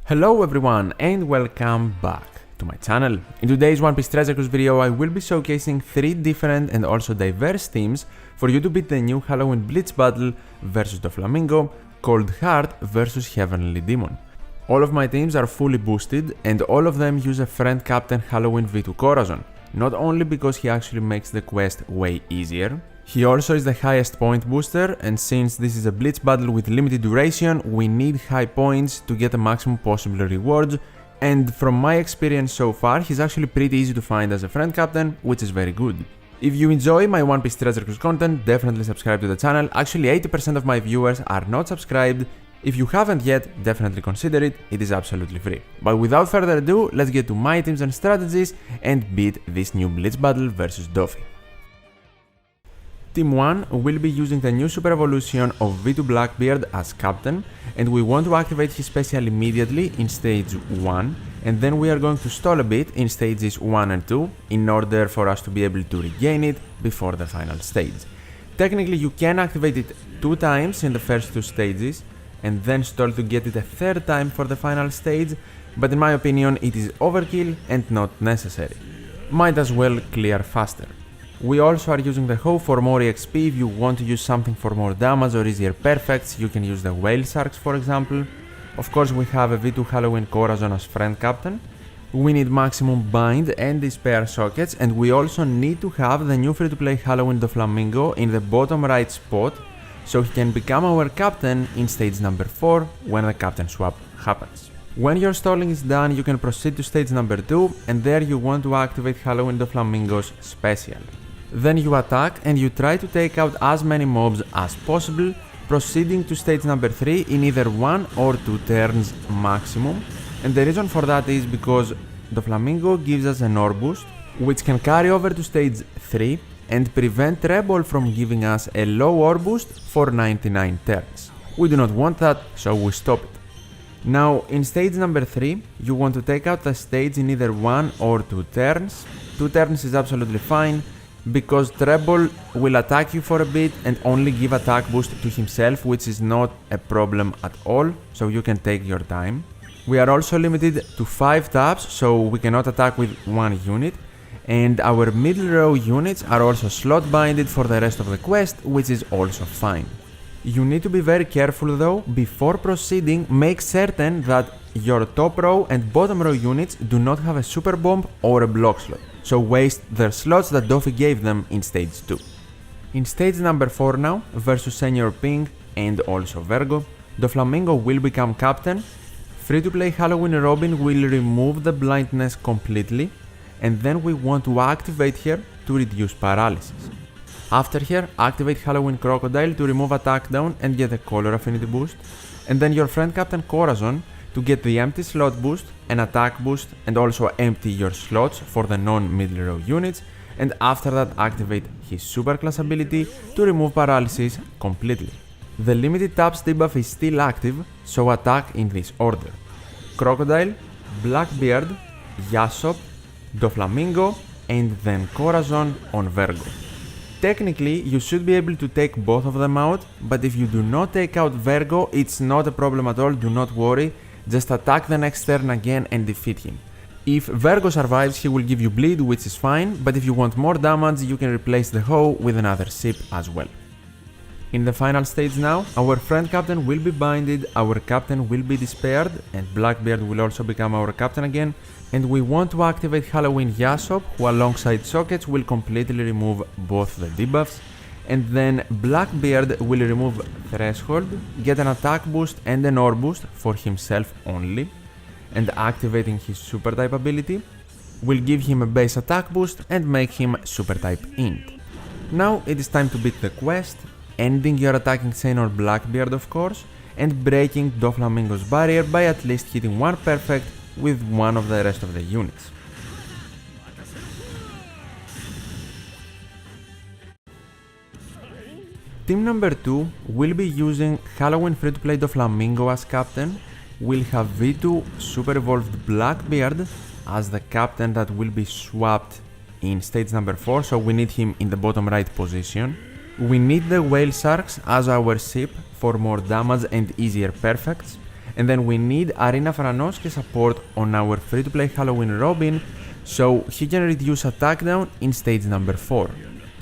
Hello everyone and welcome back to my channel. In today's One Piece Treasure Cruise video, I will be showcasing 3 different and also diverse teams for you to beat the new Halloween Blitz battle versus Doflamingo, Cold Heart versus Heavenly Demon. All of my teams are fully boosted and all of them use a friend captain Halloween V2 Corazon, not only because he actually makes the quest way easier, he also is the highest point booster, and since this is a blitz battle with limited duration, we need high points to get the maximum possible rewards, and from my experience so far, he's actually pretty easy to find as a friend captain, which is very good. If you enjoy my One Piece Treasure Cruise content, definitely subscribe to the channel. Actually 80% of my viewers are not subscribed. If you haven't yet, definitely consider it, it is absolutely free. But without further ado, let's get to my teams and strategies and beat this new blitz battle versus Dofi. Team 1 will be using the new super evolution of V2 Blackbeard as captain, and we want to activate his special immediately in stage 1, and then we are going to stall a bit in stages 1 and 2 in order for us to be able to regain it before the final stage. Technically you can activate it 2 times in the first 2 stages and then stall to get it a 3rd time for the final stage, but in my opinion it is overkill and not necessary. Might as well clear faster. We also are using the hoe for more EXP. If you want to use something for more damage or easier perfects, you can use the whale sharks for example. Of course we have a V2 Halloween Corazon as friend captain. We need maximum bind and despair sockets, and we also need to have the new free-to-play Halloween Doflamingo in the bottom right spot, so he can become our captain in stage number 4 when the captain swap happens. When your stalling is done, you can proceed to stage number 2, and there you want to activate Halloween Doflamingo's special. Then you attack and you try to take out as many mobs as possible, proceeding to stage number 3 in either 1 or 2 turns maximum, and the reason for that is because Doflamingo gives us an ore boost, which can carry over to stage 3 and prevent Treble from giving us a low ore boost for 99 turns. We do not want that, so we stop it. Now, in stage number 3, you want to take out the stage in either 1 or 2 turns. 2 turns is absolutely fine, because Treble will attack you for a bit and only give attack boost to himself, which is not a problem at all, so you can take your time. We are also limited to 5 taps, so we cannot attack with 1 unit, and our middle row units are also slot binded for the rest of the quest, which is also fine. You need to be very careful though. Before proceeding, make certain that your top row and bottom row units do not have a super bomb or a block slot, so waste their slots that Dofi gave them in stage 2. In stage number 4 now, versus Senior Pink and also Virgo, Doflamingo will become captain. Free-to-play Halloween Robin will remove the blindness completely, and then we want to activate her to reduce paralysis. After her, activate Halloween Crocodile to remove attack down and get a color affinity boost, and then your friend captain Corazon to get the empty slot boost, an attack boost, and also empty your slots for the non-middle row units, and after that activate his super class ability to remove paralysis completely. The limited taps debuff is still active, so attack in this order: Crocodile, Blackbeard, Yasop, Doflamingo, and then Corazon on Virgo. Technically, you should be able to take both of them out, but if you do not take out Virgo, it's not a problem at all, do not worry, just attack the next turn again and defeat him. If Virgo survives, he will give you bleed, which is fine, but if you want more damage, you can replace the hoe with another ship as well. In the final stage now, our friend captain will be binded, our captain will be despaired, and Blackbeard will also become our captain again, and we want to activate Halloween Yasop, who alongside sockets will completely remove both the debuffs, and then Blackbeard will remove Threshold, get an attack boost and an ore boost for himself only, and activating his super type ability will give him a base attack boost and make him super type int. Now it is time to beat the quest, ending your attacking chain on Blackbeard of course, and breaking Doflamingo's barrier by at least hitting 1 perfect with one of the rest of the units. Team number 2 will be using Halloween free-to-play Doflamingo as captain. We'll have V2 super evolved Blackbeard as the captain that will be swapped in stage number 4, so we need him in the bottom right position. We need the whale sharks as our ship for more damage and easier perfects, And then we need Arena Franoske support on our free-to-play Halloween Robin, so he can reduce attack down in stage number 4.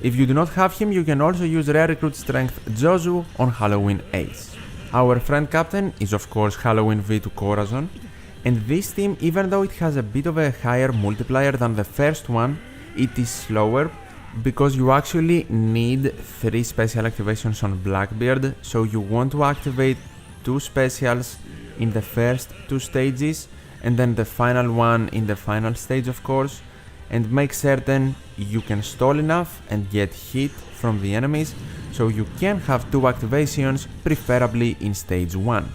If you do not have him, you can also use Rare Recruit Strength Jozu on Halloween Ace. Our friend captain is of course Halloween V2 Corazon, and this team, even though it has a bit of a higher multiplier than the first one, it is slower because you actually need 3 special activations on Blackbeard, so you want to activate 2 specials in the first 2 stages and then the final one in the final stage of course, and make certain you can stall enough and get hit from the enemies so you can have 2 activations, preferably in stage 1.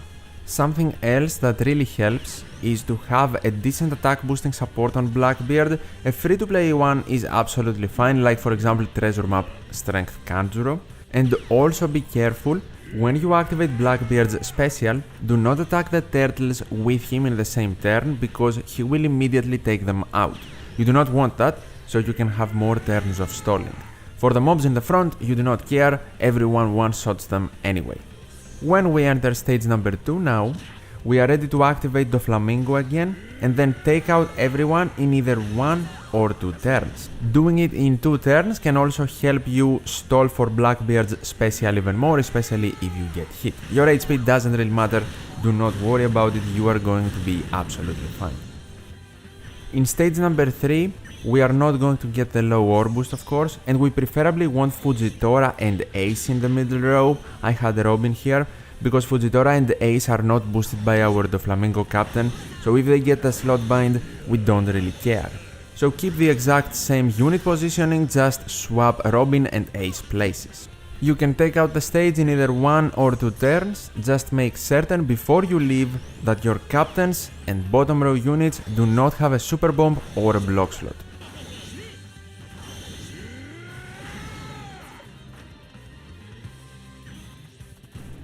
Something else that really helps is to have a decent attack boosting support on Blackbeard. A free-to-play one is absolutely fine, like for example Treasure Map Strength Kanjuro. And also be careful, when you activate Blackbeard's special, do not attack the turtles with him in the same turn because he will immediately take them out. You do not want that, so you can have more turns of stalling. For the mobs in the front, you do not care, everyone one-shots them anyway. When we enter stage number 2 now, we are ready to activate Doflamingo again and then take out everyone in either 1 or 2 turns. Doing it in 2 turns can also help you stall for Blackbeard's special even more, especially if you get hit. Your HP doesn't really matter, do not worry about it, you are going to be absolutely fine. In stage number 3, we are not going to get the low ore boost of course, and we preferably want Fujitora and Ace in the middle row. I had Robin here, because Fujitora and Ace are not boosted by our Doflamingo captain, so if they get a slot bind, we don't really care. So keep the exact same unit positioning, just swap Robin and Ace places. You can take out the stage in either 1 or 2 turns, just make certain before you leave that your captains and bottom row units do not have a super bomb or a block slot.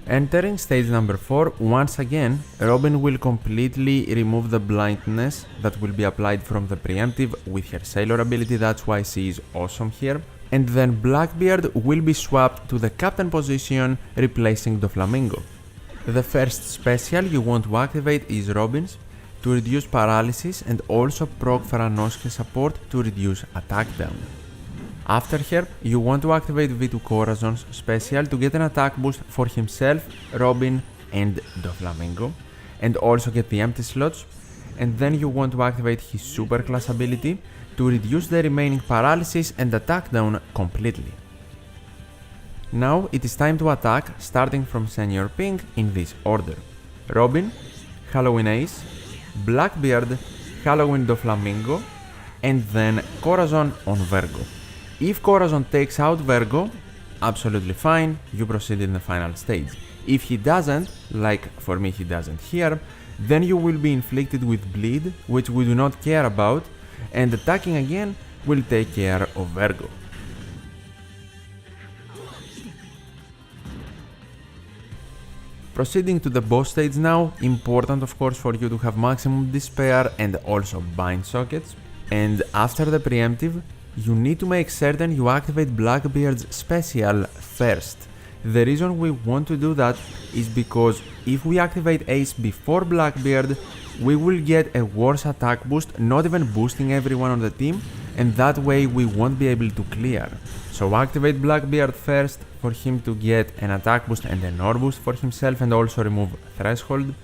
Entering stage number 4, once again, Robin will completely remove the blindness that will be applied from the preemptive with her sailor ability, that's why she is awesome here. And then Blackbeard will be swapped to the captain position, replacing Doflamingo. The first special you want to activate is Robin's, to reduce paralysis and also proc Franoske support to reduce attack down. After her, you want to activate V2 Corazon's special to get an attack boost for himself, Robin and Doflamingo, and also get the empty slots, and then you want to activate his super class ability to reduce the remaining paralysis and attack down completely. Now it is time to attack, starting from Senior Pink in this order: Robin, Halloween Ace, Blackbeard, Halloween Doflamingo, and then Corazon on Virgo. If Corazon takes out Virgo, absolutely fine, you proceed in the final stage. If he doesn't, like for me he doesn't here, then you will be inflicted with bleed, which we do not care about, and attacking again will take care of Virgo. Proceeding to the boss stage now, important of course for you to have maximum despair and also bind sockets, and after the preemptive, you need to make certain you activate Blackbeard's special first. The reason we want to do that is because if we activate Ace before Blackbeard, we will get a worse attack boost, not even boosting everyone on the team, and that way we won't be able to clear. So activate Blackbeard first for him to get an attack boost and an ore boost for himself and also remove Threshold,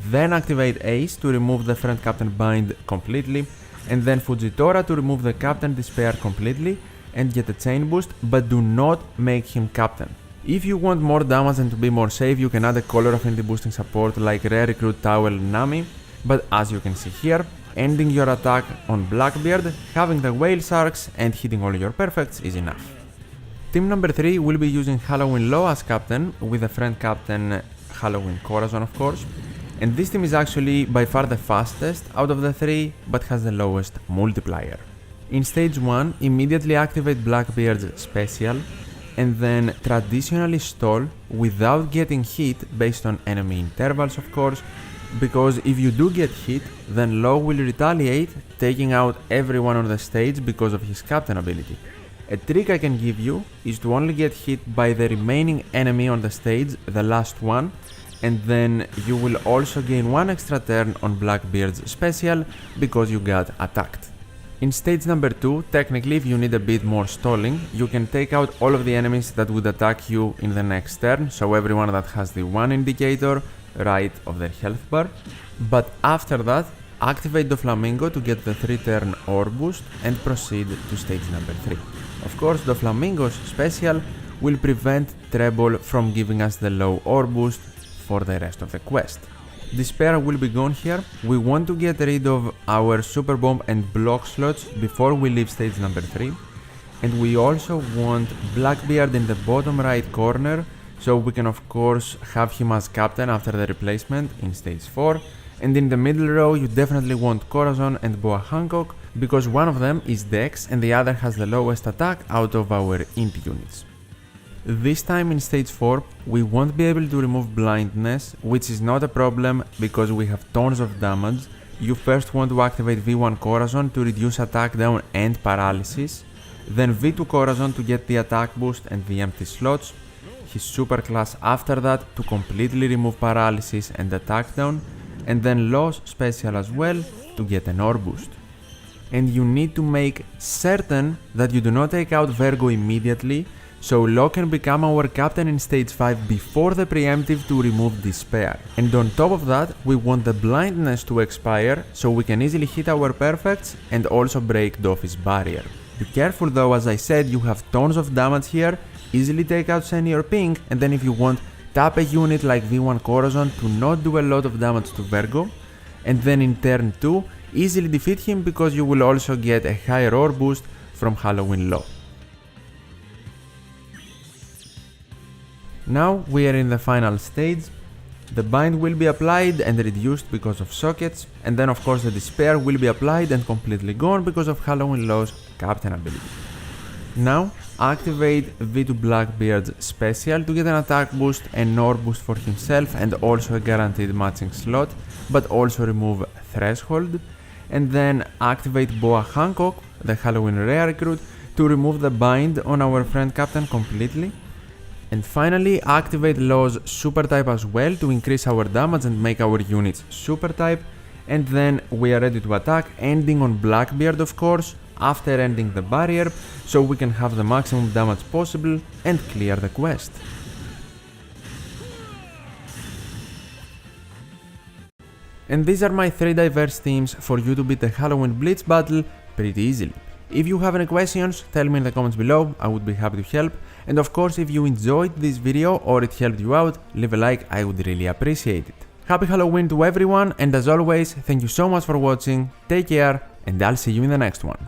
then activate Ace to remove the friend captain bind completely, and then Fujitora to remove the captain despair completely and get a chain boost, but do not make him captain. If you want more damage and to be more safe, you can add a color affinity boosting support like Rare Recruit Towel Nami, but as you can see here, ending your attack on Blackbeard, having the whale sharks and hitting all your perfects is enough. Team number 3 will be using Halloween Law as captain, with the friend captain Halloween Corazon of course, and this team is actually by far the fastest out of the 3, but has the lowest multiplier. In stage 1, immediately activate Blackbeard's special, and then traditionally stall without getting hit based on enemy intervals of course, because if you do get hit, then Law will retaliate, taking out everyone on the stage because of his captain ability. A trick I can give you is to only get hit by the remaining enemy on the stage, the last one, and then you will also gain 1 extra turn on Blackbeard's special because you got attacked. In stage number 2, technically if you need a bit more stalling, you can take out all of the enemies that would attack you in the next turn, so everyone that has the 1 indicator right of their health bar. But after that, activate Doflamingo to get the 3-turn ore boost and proceed to stage number 3. Of course, Doflamingo's special will prevent Treble from giving us the low ore boost for the rest of the quest. Despair will be gone here. We want to get rid of our super bomb and block slots before we leave stage number 3. And we also want Blackbeard in the bottom right corner, so we can of course have him as captain after the replacement in stage 4. And in the middle row you definitely want Corazon and Boa Hancock, because one of them is Dex and the other has the lowest attack out of our imp units. This time in stage 4 we won't be able to remove blindness, which is not a problem because we have tons of damage. You first want to activate V1 Corazon to reduce attack down and paralysis, then V2 Corazon to get the attack boost and the empty slots, his super class after that to completely remove paralysis and attack down, and then Law's special as well to get an ore boost. And you need to make certain that you do not take out Virgo immediately, so Law can become our captain in stage 5 before the preemptive to remove Despair. And on top of that, we want the blindness to expire so we can easily hit our perfects and also break Dofi's barrier. Be careful though, as I said, you have tons of damage here, easily take out Senior Pink, and then if you want, tap a unit like V1 Corazon to not do a lot of damage to Virgo, and then in turn 2, easily defeat him because you will also get a higher ore boost from Halloween Law. Now we are in the final stage. The bind will be applied and reduced because of sockets, and then of course the despair will be applied and completely gone because of Halloween Law's captain ability. Now activate V2 Blackbeard's special to get an attack boost and ore boost for himself and also a guaranteed matching slot, but also remove threshold, and then activate Boa Hancock, the Halloween rare recruit, to remove the bind on our friend captain completely. And finally activate Law's super type as well to increase our damage and make our units super type, and then we are ready to attack, ending on Blackbeard of course, after ending the barrier, so we can have the maximum damage possible and clear the quest. And these are my 3 diverse teams for you to beat the Halloween Blitz battle pretty easily. If you have any questions, tell me in the comments below, I would be happy to help. And of course, if you enjoyed this video or it helped you out, leave a like, I would really appreciate it. Happy Halloween to everyone, and as always, thank you so much for watching, take care, and I'll see you in the next one.